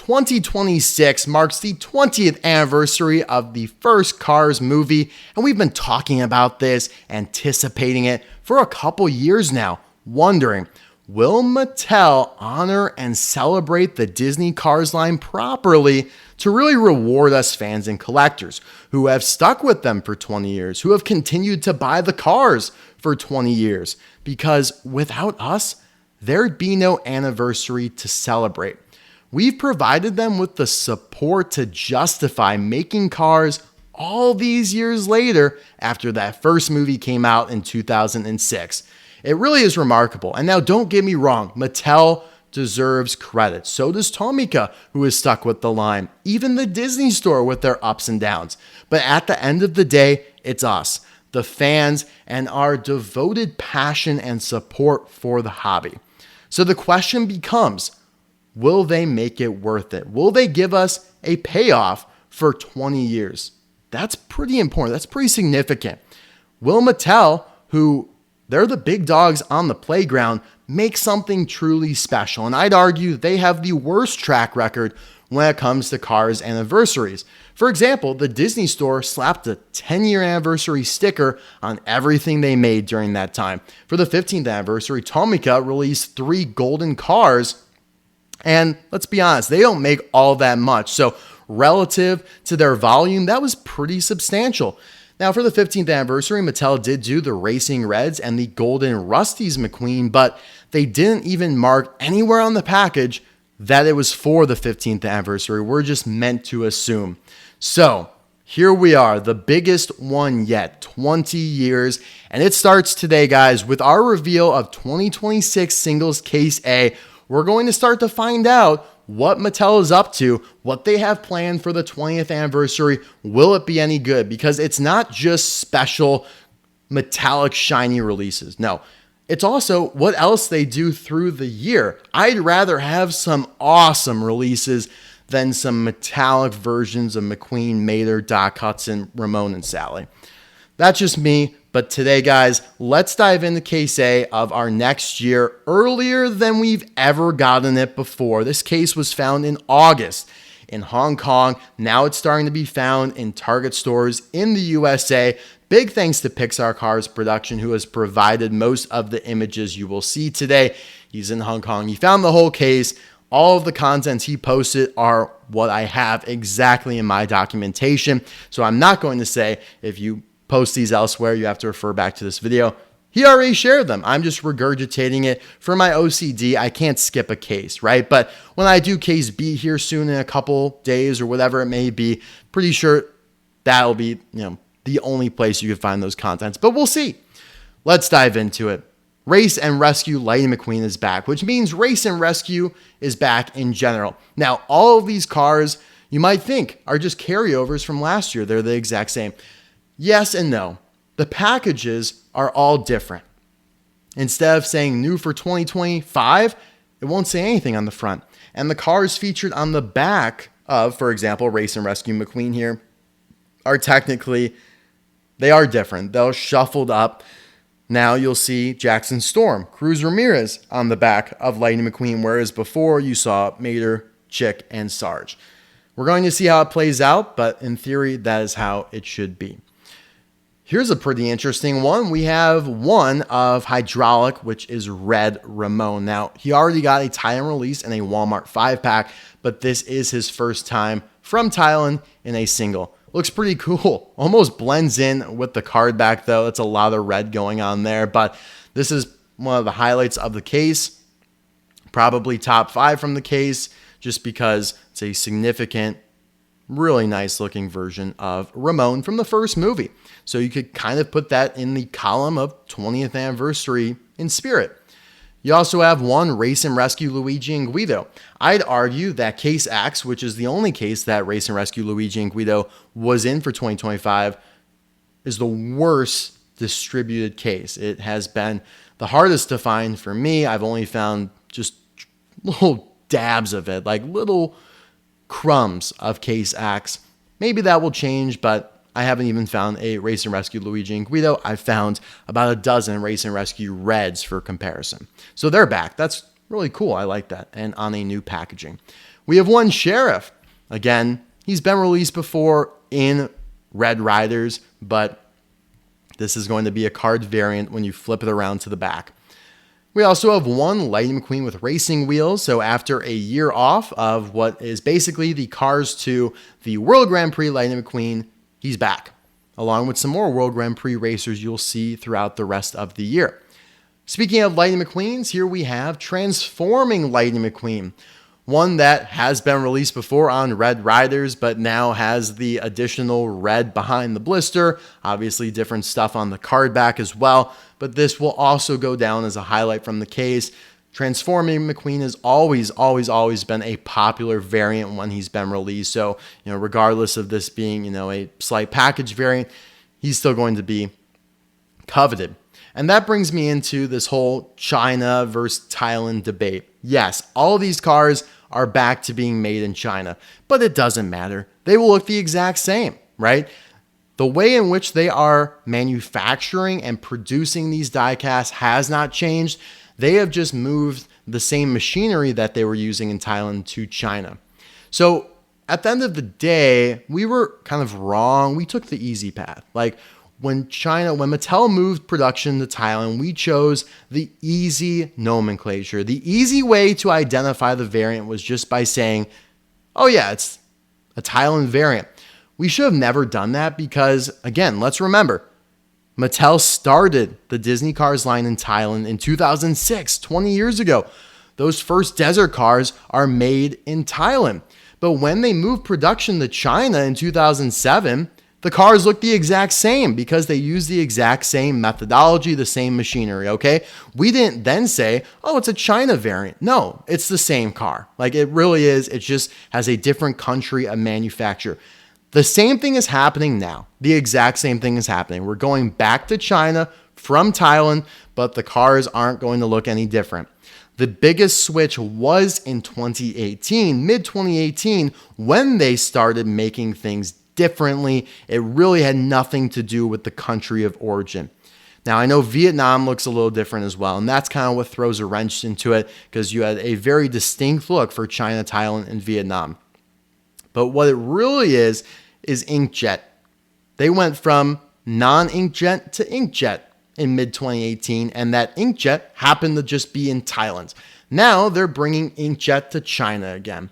2026 marks the 20th anniversary of the first Cars movie, and we've been talking about this, anticipating it for a couple years now, wondering, will Mattel honor and celebrate the Disney Cars line properly to really reward us fans and collectors who have stuck with them for 20 years, who have continued to buy the cars for 20 years? Because without us, there'd be no anniversary to celebrate. We've provided them with the support to justify making cars all these years later after that first movie came out in 2006. It really is remarkable. And now don't get me wrong, Mattel deserves credit. So does Tomica, who is stuck with the line, even the Disney Store with their ups and downs. But at the end of the day, it's us, the fans, and our devoted passion and support for the hobby. So the question becomes, will they make it worth it? Will they give us a payoff for 20 years? That's pretty important. That's pretty significant. Will Mattel, who they're the big dogs on the playground, make something truly special? And I'd argue they have the worst track record when it comes to Cars anniversaries. For example, the Disney Store slapped a 10-year anniversary sticker on everything they made during that time. For the 15th anniversary, Tomica released 3 golden cars. And let's be honest, they don't make all that much. So relative to their volume, that was pretty substantial. Now, for the 15th anniversary, Mattel did do the Racing Reds and the golden Rust-eze McQueen, but they didn't even mark anywhere on the package that it was for the 15th anniversary. We're just meant to assume. So here we are, the biggest one yet, 20 years. And it starts today, guys, with our reveal of 2026 Singles Case A. We're going to start to find out what Mattel is up to, what they have planned for the 20th anniversary. Will it be any good? Because it's not just special metallic shiny releases. No, it's also what else they do through the year. I'd rather have some awesome releases than some metallic versions of McQueen, Mater, Doc Hudson, Ramone, and Sally. That's just me. But today, guys, let's dive into Case A of our next year earlier than we've ever gotten it before. This case was found in August in Hong Kong. Now it's starting to be found in Target stores in the USA. Big thanks to Pixar Cars Production, who has provided most of the images you will see today. He's in Hong Kong. He found the whole case. All of the contents he posted are what I have exactly in my documentation. So I'm not going to say if you post these elsewhere, you have to refer back to this video. He already shared them. I'm just regurgitating it for my OCD. I can't skip a case, right? But when I do Case B here soon in a couple days or whatever it may be, pretty sure that'll be, the only place you can find those contents. But we'll see. Let's dive into it. Race and Rescue Lightning McQueen is back, which means Race and Rescue is back in general. Now, all of these cars you might think are just carryovers from last year. They're the exact same. Yes and no. The packages are all different. Instead of saying new for 2025, it won't say anything on the front. And the cars featured on the back of, for example, Race and Rescue McQueen here are technically, they are different. They're shuffled up. Now you'll see Jackson Storm, Cruz Ramirez on the back of Lightning McQueen, whereas before you saw Mater, Chick, and Sarge. We're going to see how it plays out, but in theory, that is how it should be. Here's a pretty interesting one. We have one of Hydraulic, which is Red Ramone. Now, he already got a Thailand release in a Walmart 5-pack, but this is his first time from Thailand in a single. Looks pretty cool. Almost blends in with the card back, though. That's a lot of red going on there, but this is one of the highlights of the case. Probably top 5 from the case, just because it's a significant, really nice looking version of Ramone from the first movie. So you could kind of put that in the column of 20th anniversary in spirit. You also have one Race and Rescue Luigi and Guido. I'd argue that Case X, which is the only case that Race and Rescue Luigi and Guido was in for 2025, is the worst distributed case. It has been the hardest to find for me. I've only found just little dabs of it, like little crumbs of Case X. Maybe that will change, but I haven't even found a Race and Rescue Luigi and Guido. I've found about a dozen Race and Rescue Reds for comparison. So they're back. That's really cool. I like that. And on a new packaging. We have one Sheriff. Again, he's been released before in Red Riders, but this is going to be a card variant when you flip it around to the back. We also have one Lightning McQueen with racing wheels. So after a year off of what is basically the Cars 2, the World Grand Prix Lightning McQueen, he's back, along with some more World Grand Prix racers you'll see throughout the rest of the year. Speaking of Lightning McQueens, here we have Transforming Lightning McQueen, one that has been released before on Red Riders, but now has the additional red behind the blister. Obviously, different stuff on the card back as well, but this will also go down as a highlight from the case. Transforming McQueen has always been a popular variant when he's been released. So, regardless of this being, a slight package variant, he's still going to be coveted. And that brings me into this whole China versus Thailand debate. Yes, all of these cars are back to being made in China, but it doesn't matter. They will look the exact same, right? The way in which they are manufacturing and producing these die-casts has not changed. They have just moved the same machinery that they were using in Thailand to China. So at the end of the day, we were kind of wrong. We took the easy path. Like when Mattel moved production to Thailand, we chose the easy nomenclature. The easy way to identify the variant was just by saying, oh yeah, it's a Thailand variant. We should have never done that because, again, let's remember, Mattel started the Disney Cars line in Thailand in 2006, 20 years ago. Those first desert cars are made in Thailand. But when they moved production to China in 2007, the cars look the exact same because they use the exact same methodology, the same machinery, okay? We didn't then say, oh, it's a China variant. No, it's the same car. Like it really is. It just has a different country of manufacture. The same thing is happening now. The exact same thing is happening. We're going back to China from Thailand, but the cars aren't going to look any different. The biggest switch was in 2018, mid-2018, when they started making things differently. It really had nothing to do with the country of origin. Now, I know Vietnam looks a little different as well, and that's kind of what throws a wrench into it because you had a very distinct look for China, Thailand, and Vietnam. But what it really is inkjet. They went from non-inkjet to inkjet in mid-2018, and that inkjet happened to just be in Thailand. Now they're bringing inkjet to China again.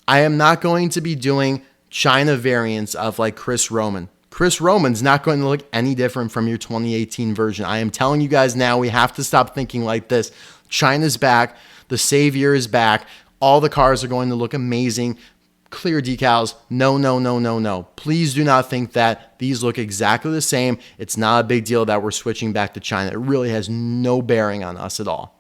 I am not going to be doing China variants of like Chris Roamin. Chris Roamin's not going to look any different from your 2018 version. I am telling you guys now, we have to stop thinking like this. China's back. The Savior is back. All the cars are going to look amazing. Clear decals. No. Please do not think that these look exactly the same. It's not a big deal that we're switching back to China. It really has no bearing on us at all.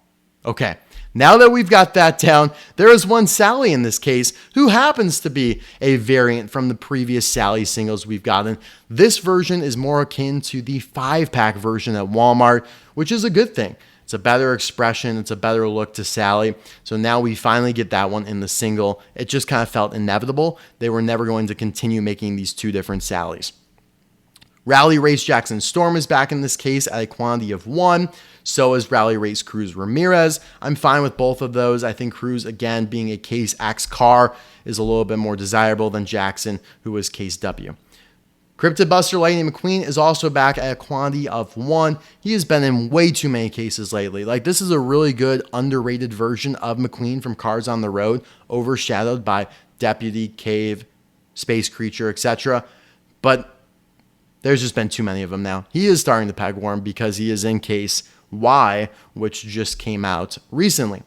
Okay, now that we've got that down, there is one Sally in this case who happens to be a variant from the previous Sally singles we've gotten. This version is more akin to the 5-pack version at Walmart, which is a good thing. It's a better expression. It's a better look to Sally. So now we finally get that one in the single. It just kind of felt inevitable. They were never going to continue making these two different Sallys. Rally Race Jackson Storm is back in this case at a quantity of 1. So is Rally Race Cruz Ramirez. I'm fine with both of those. I think Cruz, again, being a Case X car, is a little bit more desirable than Jackson, who was Case W. Cryptid Buster Lightning McQueen is also back at a quantity of 1. He has been in way too many cases lately. Like, this is a really good, underrated version of McQueen from Cars on the Road, overshadowed by Deputy, Cave, Space Creature, etc. But there's just been too many of them now. He is starting to peg warm because he is in Case Y, which just came out recently.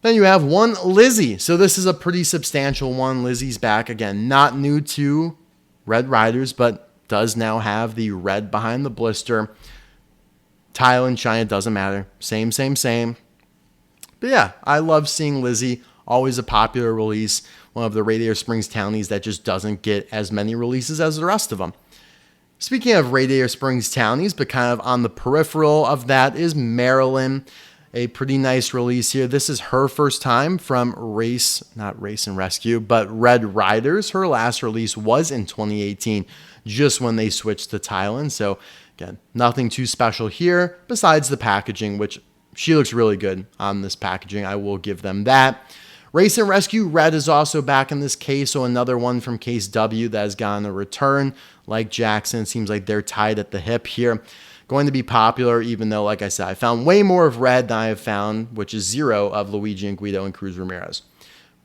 Then you have one Lizzie. So this is a pretty substantial one. Lizzie's back. Again, not new to Red Riders, but does now have the red behind the blister. Thailand, China, doesn't matter. Same. But yeah, I love seeing Lizzie. Always a popular release. One of the Radiator Springs townies that just doesn't get as many releases as the rest of them. Speaking of Radiator Springs townies, but kind of on the peripheral of that is Marilyn. A pretty nice release here. This is her first time from not Race and Rescue, but Red Riders. Her last release was in 2018, just when they switched to Thailand. So again, nothing too special here besides the packaging, which she looks really good on this packaging. I will give them that. Race and Rescue Red is also back in this case, so another one from Case W that has gotten a return. Like Jackson, it seems like they're tied at the hip here. Going to be popular, even though, like I said, I found way more of Red than I have found, which is 0 of Luigi and Guido and Cruz Ramirez.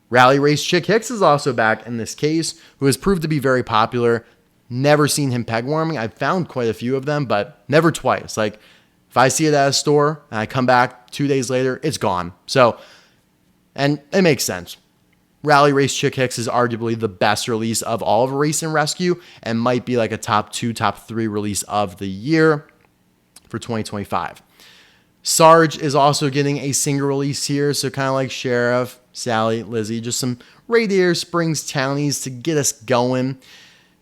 Rally Race Chick Hicks is also back in this case, who has proved to be very popular. Never seen him peg warming. I've found quite a few of them, but never twice. Like, if I see it at a store and I come back 2 days later, it's gone. So, and it makes sense. Rally Race Chick Hicks is arguably the best release of all of Race and Rescue and might be like a top 2, top 3 release of the year for 2025. Sarge is also getting a single release here, so kind of like Sheriff, Sally, Lizzie, just some Radiator Springs townies to get us going.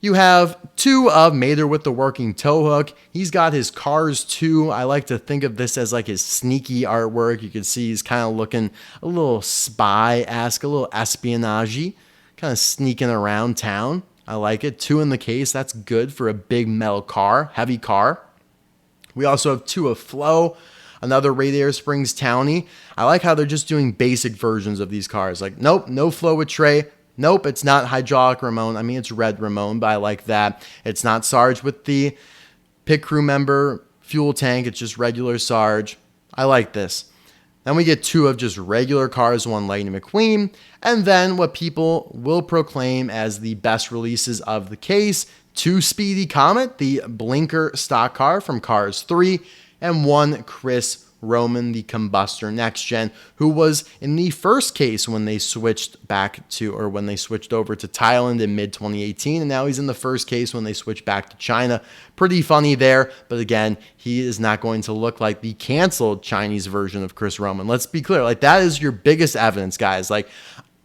You have 2 of Mater with the working tow hook. He's got his Cars 2. I like to think of this as like his sneaky artwork. You can see he's kind of looking a little spy-esque, a little espionage-y, kind of sneaking around town. I like it. 2 in the case. That's good for a big metal car, heavy car. We also have 2 of Flo, another Radiator Springs townie. I like how they're just doing basic versions of these cars. Like, nope, no Flo with Trey. Nope, it's not Hydraulic Ramone. I mean, it's Red Ramone, but I like that. It's not Sarge with the pit crew member fuel tank. It's just regular Sarge. I like this. Then we get 2 of just regular cars, 1 Lightning McQueen, and then what people will proclaim as the best releases of the case, 2 Speedy Comet, the Blinkr stock car from Cars 3, and 1 Chris Roamin, the Combustr Next Gen, who was in the first case when they switched back to, or when they switched over to Thailand in mid-2018, and now he's in the first case when they switched back to China. Pretty funny there, but again, he is not going to look like the canceled Chinese version of Chris Roamin. Let's be clear, like that is your biggest evidence, guys. Like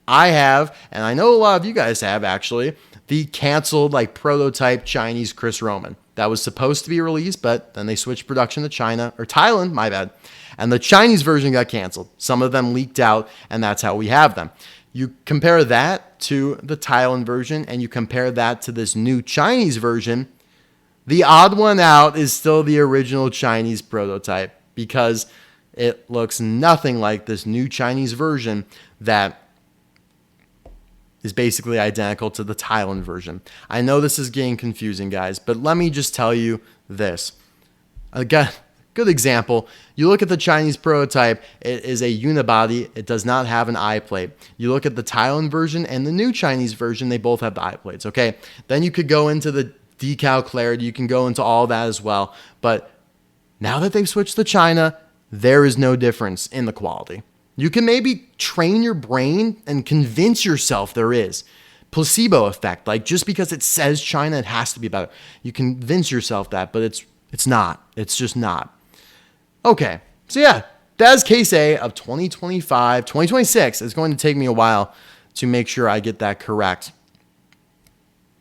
I have, and I know a lot of you guys have actually, the canceled like prototype Chinese Chris Roamin. That was supposed to be released, but then they switched production to China, or Thailand, my bad. And the Chinese version got canceled. Some of them leaked out, and that's how we have them. You compare that to the Thailand version, and you compare that to this new Chinese version, the odd one out is still the original Chinese prototype, because it looks nothing like this new Chinese version that is basically identical to the Thailand version. I know this is getting confusing, guys, but let me just tell you this. Again, good example. You look at the Chinese prototype, it is a unibody. It does not have an eye plate. You look at the Thailand version and the new Chinese version, they both have the eye plates, okay? Then you could go into the decal clarity. You can go into all that as well. But now that they've switched to China, there is no difference in the quality. You can maybe train your brain and convince yourself there is. Placebo effect, like just because it says China, it has to be better. You convince yourself that, but it's not. It's just not. Okay, so yeah, that is case A of 2025. 2026 is going to take me a while to make sure I get that correct.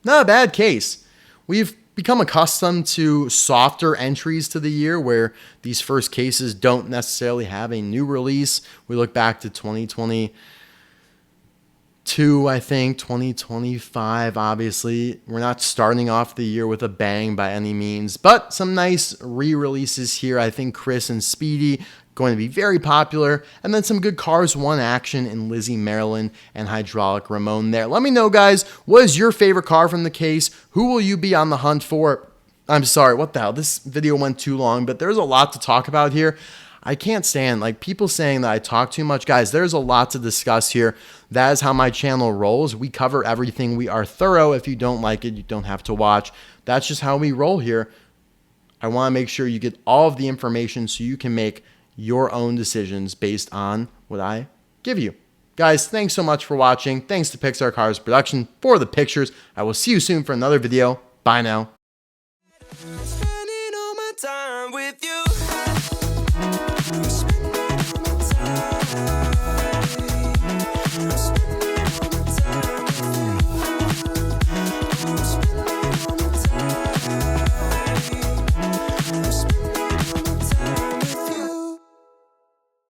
Not a bad case. We've become accustomed to softer entries to the year where these first cases don't necessarily have a new release. We look back to 2022, I think, 2025, obviously. We're not starting off the year with a bang by any means, but some nice re-releases here. I think Chris and Speedy going to be very popular, and then some good Cars 1 action in Lizzie, Marilyn, and Hydraulic Ramone there. Let me know, guys, what is your favorite car from the case? Who will you be on the hunt for? I'm sorry, what the hell? This video went too long, but there's a lot to talk about here. I can't stand like people saying that I talk too much. Guys, there's a lot to discuss here. That is how my channel rolls. We cover everything. We are thorough. If you don't like it, you don't have to watch. That's just how we roll here. I want to make sure you get all of the information so you can make your own decisions based on what I give you. Guys, thanks so much for watching. Thanks to Pixar Cars Production for the pictures. I will see you soon for another video. Bye now.